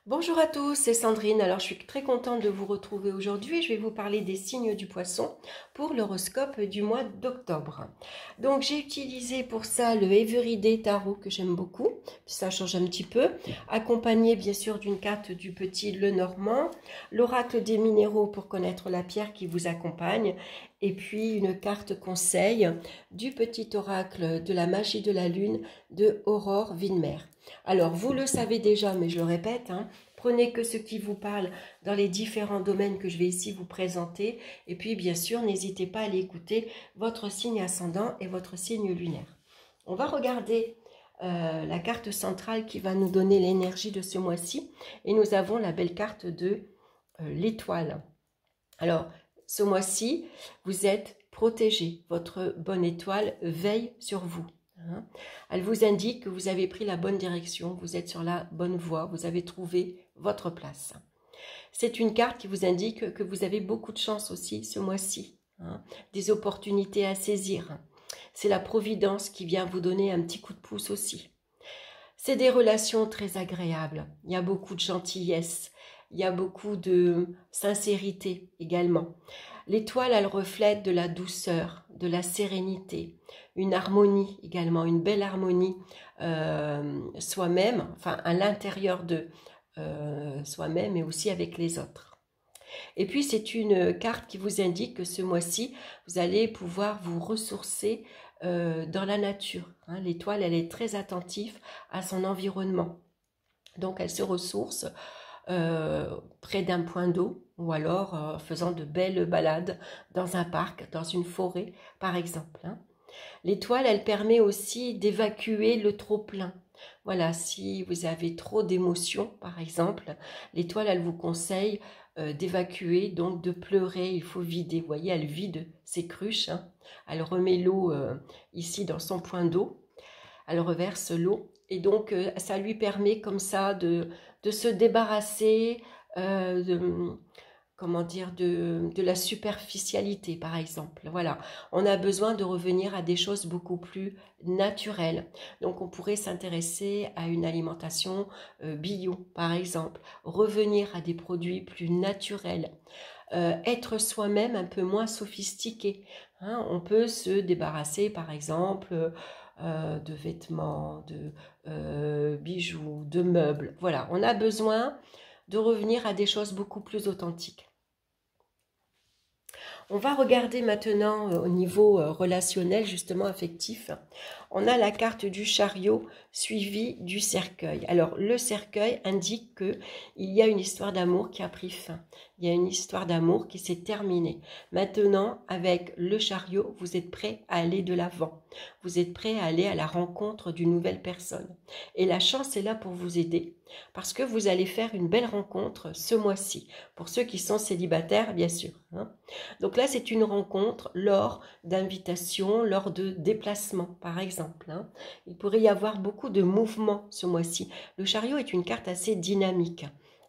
Bonjour à tous, c'est Sandrine. Alors, je suis très contente de vous retrouver aujourd'hui. Je vais vous parler des signes du poisson pour l'horoscope du mois d'octobre. Donc, j'ai utilisé pour ça le Everyday Tarot que j'aime beaucoup. Puis ça change un petit peu. Accompagné, bien sûr, d'une carte du petit Lenormand, l'oracle des minéraux pour connaître la pierre qui vous accompagne. Et puis, une carte conseil du petit oracle de la magie de la lune de Aurore Winmer. Alors, vous le savez déjà, mais je le répète, prenez que ce qui vous parle dans les différents domaines que je vais ici vous présenter. Et puis, bien sûr, n'hésitez pas à aller écouter votre signe ascendant et votre signe lunaire. On va regarder la carte centrale qui va nous donner l'énergie de ce mois-ci. Et nous avons la belle carte de l'étoile. Alors, ce mois-ci, vous êtes protégé. Votre bonne étoile veille sur vous. Elle vous indique que vous avez pris la bonne direction, vous êtes sur la bonne voie, vous avez trouvé votre place. C'est une carte qui vous indique que vous avez beaucoup de chance aussi ce mois-ci, des opportunités à saisir. C'est la providence qui vient vous donner un petit coup de pouce aussi. C'est des relations très agréables, il y a beaucoup de gentillesse, il y a beaucoup de sincérité également. L'étoile, elle reflète de la douceur, de la sérénité, une harmonie également, une belle harmonie soi-même, enfin à l'intérieur de soi-même et aussi avec les autres. Et puis c'est une carte qui vous indique que ce mois-ci, vous allez pouvoir vous ressourcer dans la nature. L'étoile, elle est très attentive à son environnement. Donc elle se ressource près d'un point d'eau ou alors faisant de belles balades dans un parc, dans une forêt par exemple. L'étoile, elle permet aussi d'évacuer le trop-plein. Voilà, si vous avez trop d'émotions par exemple, l'étoile, elle vous conseille d'évacuer, donc de pleurer, il faut vider. Vous voyez, elle vide ses cruches, elle remet l'eau ici dans son point d'eau, elle reverse l'eau et donc ça lui permet comme ça de se débarrasser comment dire, de la superficialité par exemple. Voilà, on a besoin de revenir à des choses beaucoup plus naturelles. Donc on pourrait s'intéresser à une alimentation bio par exemple, revenir à des produits plus naturels. Être soi-même un peu moins sophistiqué. On peut se débarrasser par exemple de vêtements, de bijoux, de meubles. Voilà, on a besoin de revenir à des choses beaucoup plus authentiques. On va regarder maintenant au niveau relationnel, justement affectif. On a la carte du chariot suivie du cercueil. Alors, le cercueil indique qu'il y a une histoire d'amour qui a pris fin. Il y a une histoire d'amour qui s'est terminée. Maintenant, avec le chariot, vous êtes prêt à aller de l'avant. Vous êtes prêt à aller à la rencontre d'une nouvelle personne. Et la chance est là pour vous aider. Parce que vous allez faire une belle rencontre ce mois-ci. Pour ceux qui sont célibataires, bien sûr. Donc là, c'est une rencontre lors d'invitations, lors de déplacements, par exemple. Il pourrait y avoir beaucoup de mouvements ce mois-ci. Le chariot est une carte assez dynamique.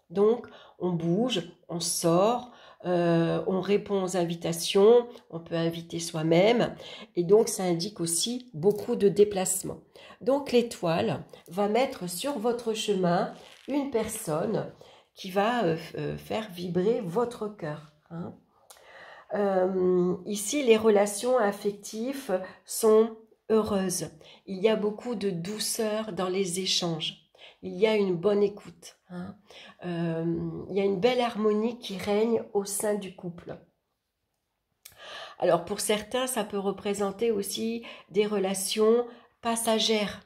Donc, on bouge, on sort, on répond aux invitations, on peut inviter soi-même. Et donc, ça indique aussi beaucoup de déplacements. Donc, l'étoile va mettre sur votre chemin une personne qui va faire vibrer votre cœur. Ici, les relations affectives sont heureuses. Il y a beaucoup de douceur dans les échanges. Il y a une bonne écoute. Il y a une belle harmonie qui règne au sein du couple. Alors, pour certains, ça peut représenter aussi des relations passagères.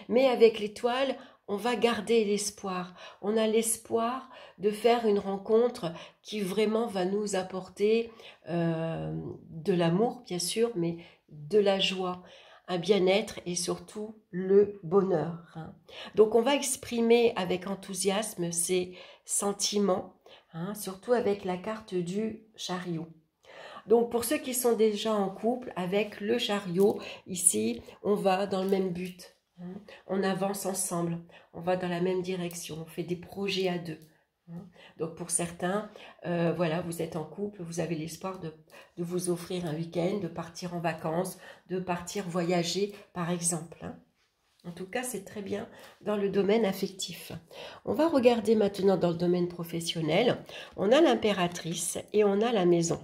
Mais avec l'étoile, on va garder l'espoir. On a l'espoir de faire une rencontre qui vraiment va nous apporter de l'amour, bien sûr, mais de la joie, un bien-être et surtout le bonheur. Donc, on va exprimer avec enthousiasme ces sentiments, surtout avec la carte du chariot. Donc, pour ceux qui sont déjà en couple, avec le chariot, ici, on va dans le même but. On avance ensemble, on va dans la même direction, on fait des projets à deux. Donc pour certains, voilà, vous êtes en couple, vous avez l'espoir de vous offrir un week-end, de partir en vacances, de partir voyager par exemple. En tout cas, c'est très bien dans le domaine affectif. On va regarder maintenant dans le domaine professionnel. On a l'impératrice et on a la maison.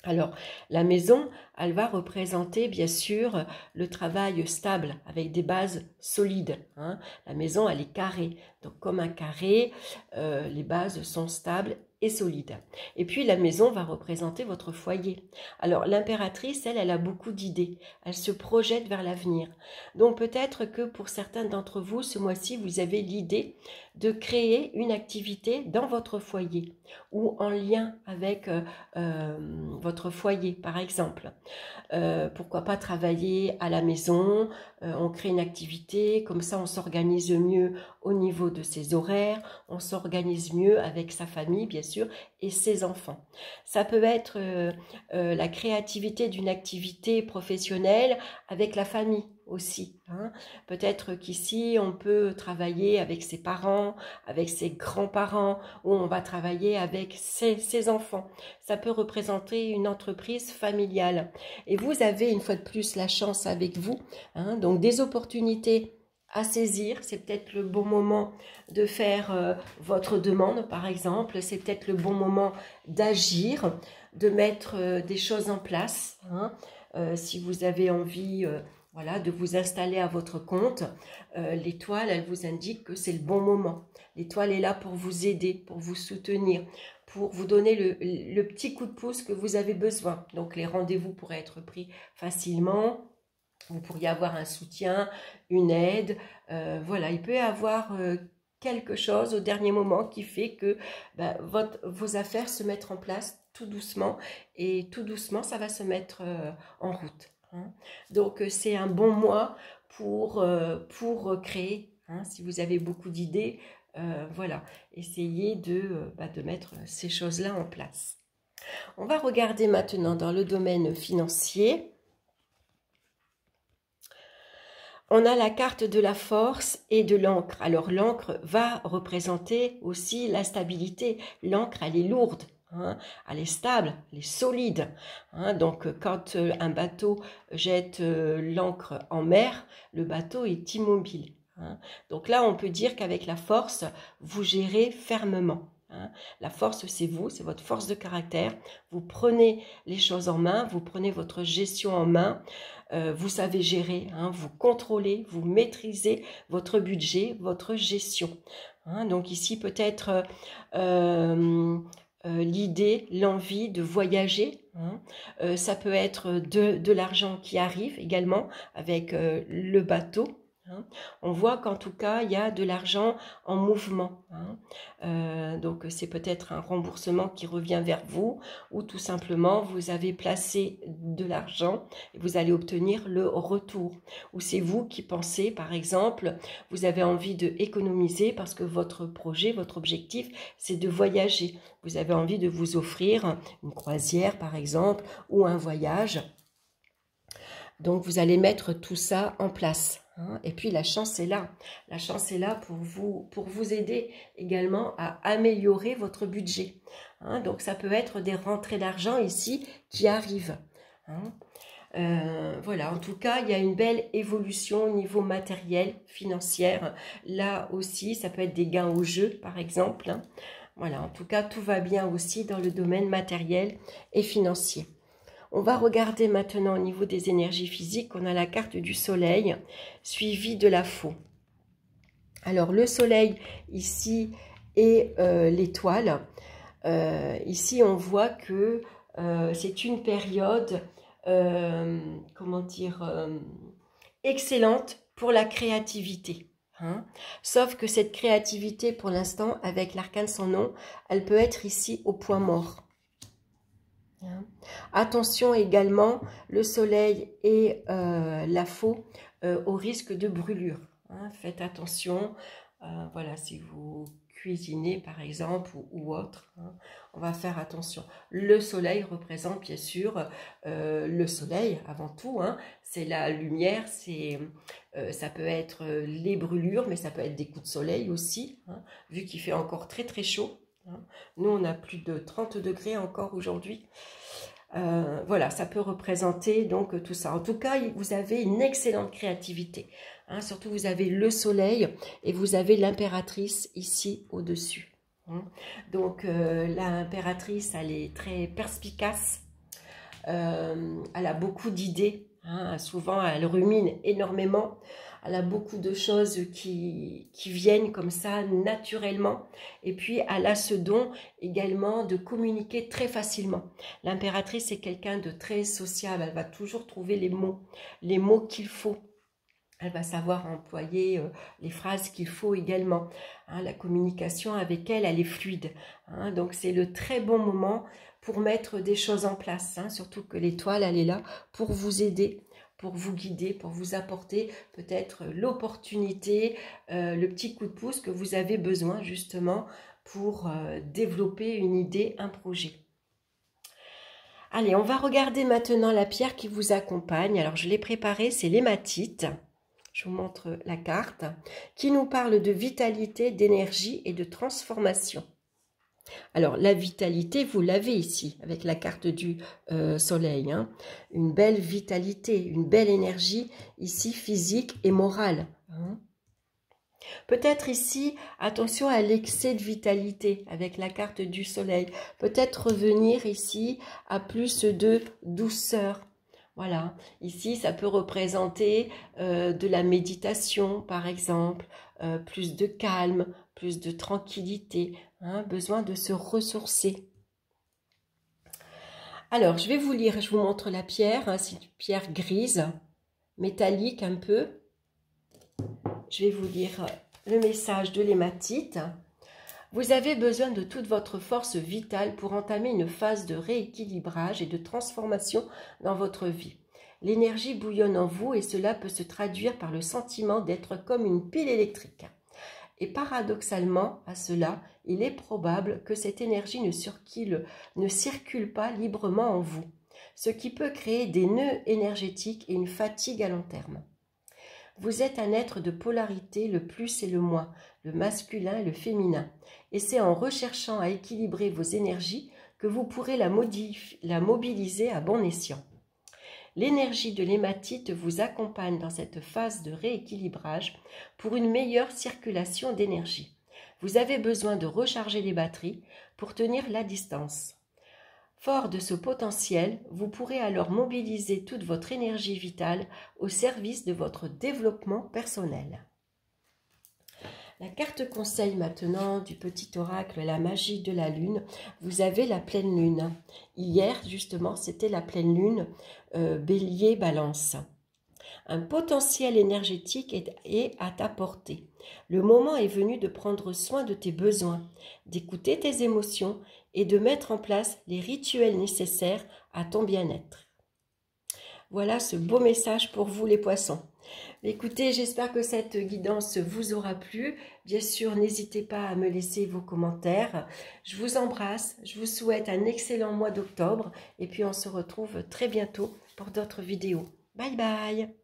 Alors, la maison, elle va représenter bien sûr le travail stable avec des bases solides, hein. La maison, elle est carrée. Donc, comme un carré, les bases sont stables et solides. Et puis, la maison va représenter votre foyer. Alors, l'impératrice, elle a beaucoup d'idées. Elle se projette vers l'avenir. Donc, peut-être que pour certains d'entre vous, ce mois-ci, vous avez l'idée de créer une activité dans votre foyer ou en lien avec votre foyer, par exemple. Pourquoi pas travailler à la maison, on crée une activité, comme ça on s'organise mieux au niveau de ses horaires, on s'organise mieux avec sa famille, bien sûr, et ses enfants. Ça peut être la créativité d'une activité professionnelle avec la famille aussi, hein. Peut-être qu'ici on peut travailler avec ses parents, avec ses grands-parents, ou on va travailler avec ses enfants. Ça peut représenter une entreprise familiale. Et vous avez une fois de plus la chance avec vous, hein, donc des opportunités à saisir. C'est peut-être le bon moment de faire votre demande, par exemple. C'est peut-être le bon moment d'agir, de mettre des choses en place, hein. Si vous avez envie voilà, de vous installer à votre compte, l'étoile, elle vous indique que c'est le bon moment. L'étoile est là pour vous aider, pour vous soutenir, pour vous donner le petit coup de pouce que vous avez besoin. Donc les rendez-vous pourraient être pris facilement. Vous pourriez avoir un soutien, une aide. Voilà, il peut y avoir quelque chose au dernier moment qui fait que vos affaires se mettent en place tout doucement. Et tout doucement, ça va se mettre en route, hein. Donc c'est un bon mois pour créer, hein. Si vous avez beaucoup d'idées, voilà, essayez de mettre ces choses-là en place. On va regarder maintenant dans le domaine financier. On a la carte de la force et de l'encre. Alors l'encre va représenter aussi la stabilité. L'encre, elle est lourde, hein, elle est stable, elle est solide, hein. Donc quand un bateau jette l'encre en mer, le bateau est immobile, hein. Donc là, on peut dire qu'avec la force, vous gérez fermement, hein. La force, c'est vous, c'est votre force de caractère. Vous prenez les choses en main, vous prenez votre gestion en main. Vous savez gérer, hein, vous contrôlez, vous maîtrisez votre budget, votre gestion, hein. Donc ici, peut-être l'idée, l'envie de voyager, hein. Ça peut être de l'argent qui arrive également avec le bateau, hein. On voit qu'en tout cas, il y a de l'argent en mouvement, hein. Donc, c'est peut-être un remboursement qui revient vers vous ou tout simplement, vous avez placé de l'argent et vous allez obtenir le retour. Ou c'est vous qui pensez, par exemple, vous avez envie d'économiser parce que votre projet, votre objectif, c'est de voyager. Vous avez envie de vous offrir une croisière, par exemple, ou un voyage. Donc, vous allez mettre tout ça en place, hein. Et puis, la chance est là. La chance est là pour vous aider également à améliorer votre budget, hein. Donc, ça peut être des rentrées d'argent ici qui arrivent, hein. Voilà, en tout cas, il y a une belle évolution au niveau matériel, financier. Là aussi, ça peut être des gains au jeu, par exemple, hein. Voilà, en tout cas, tout va bien aussi dans le domaine matériel et financier. On va regarder maintenant au niveau des énergies physiques. On a la carte du soleil suivie de la faux. Alors le soleil ici et l'étoile. Ici on voit que c'est une période, comment dire, excellente pour la créativité, hein. Sauf que cette créativité pour l'instant avec l'arcane sans nom, elle peut être ici au point mort. Attention également, le soleil et la faux au risque de brûlure, hein. Faites attention, voilà, si vous cuisinez par exemple ou autre, hein, on va faire attention. Le soleil représente bien sûr le soleil avant tout, hein, c'est la lumière, ça peut être les brûlures, mais ça peut être des coups de soleil aussi, hein, vu qu'il fait encore très très chaud. Nous, on a plus de 30 degrés encore aujourd'hui. Voilà, ça peut représenter donc tout ça. En tout cas, vous avez une excellente créativité, Hein, surtout, vous avez le soleil et vous avez l'impératrice ici au-dessus. Hein. Donc, l'impératrice, elle est très perspicace. Elle a beaucoup d'idées. Hein, souvent, elle rumine énormément. Elle a beaucoup de choses qui viennent comme ça naturellement. Et puis, elle a ce don également de communiquer très facilement. L'impératrice est quelqu'un de très sociable. Elle va toujours trouver les mots qu'il faut. Elle va savoir employer les phrases qu'il faut également. Hein, la communication avec elle, elle est fluide. Hein, donc, c'est le très bon moment pour mettre des choses en place. Hein, surtout que l'étoile, elle est là pour vous aider, pour vous guider, pour vous apporter peut-être l'opportunité, le petit coup de pouce que vous avez besoin justement pour développer une idée, un projet. Allez, on va regarder maintenant la pierre qui vous accompagne. Alors, je l'ai préparée, c'est l'hématite. Je vous montre la carte qui nous parle de vitalité, d'énergie et de transformation. Alors, la vitalité, vous l'avez ici, avec la carte du soleil. Hein. Une belle vitalité, une belle énergie, ici, physique et morale. Hein. Peut-être ici, attention à l'excès de vitalité, avec la carte du soleil. Peut-être revenir ici à plus de douceur. Voilà, ici, ça peut représenter de la méditation, par exemple, plus de calme, plus de tranquillité, hein, besoin de se ressourcer. Alors, je vais vous lire, je vous montre la pierre, hein, c'est une pierre grise, métallique un peu. Je vais vous lire le message de l'hématite. Vous avez besoin de toute votre force vitale pour entamer une phase de rééquilibrage et de transformation dans votre vie. L'énergie bouillonne en vous et cela peut se traduire par le sentiment d'être comme une pile électrique. Et paradoxalement à cela, il est probable que cette énergie ne circule pas librement en vous, ce qui peut créer des nœuds énergétiques et une fatigue à long terme. Vous êtes un être de polarité, le plus et le moins, le masculin et le féminin. Et c'est en recherchant à équilibrer vos énergies que vous pourrez la mobiliser à bon escient. L'énergie de l'hématite vous accompagne dans cette phase de rééquilibrage pour une meilleure circulation d'énergie. Vous avez besoin de recharger les batteries pour tenir la distance. Fort de ce potentiel, vous pourrez alors mobiliser toute votre énergie vitale au service de votre développement personnel. La carte conseil maintenant du petit oracle, la magie de la lune, vous avez la pleine lune. Hier, justement, c'était la pleine lune bélier balance. Un potentiel énergétique est à ta portée. Le moment est venu de prendre soin de tes besoins, d'écouter tes émotions et de mettre en place les rituels nécessaires à ton bien-être. Voilà ce beau message pour vous les poissons. Écoutez, j'espère que cette guidance vous aura plu. Bien sûr, n'hésitez pas à me laisser vos commentaires. Je vous embrasse, je vous souhaite un excellent mois d'octobre et puis on se retrouve très bientôt pour d'autres vidéos. Bye bye!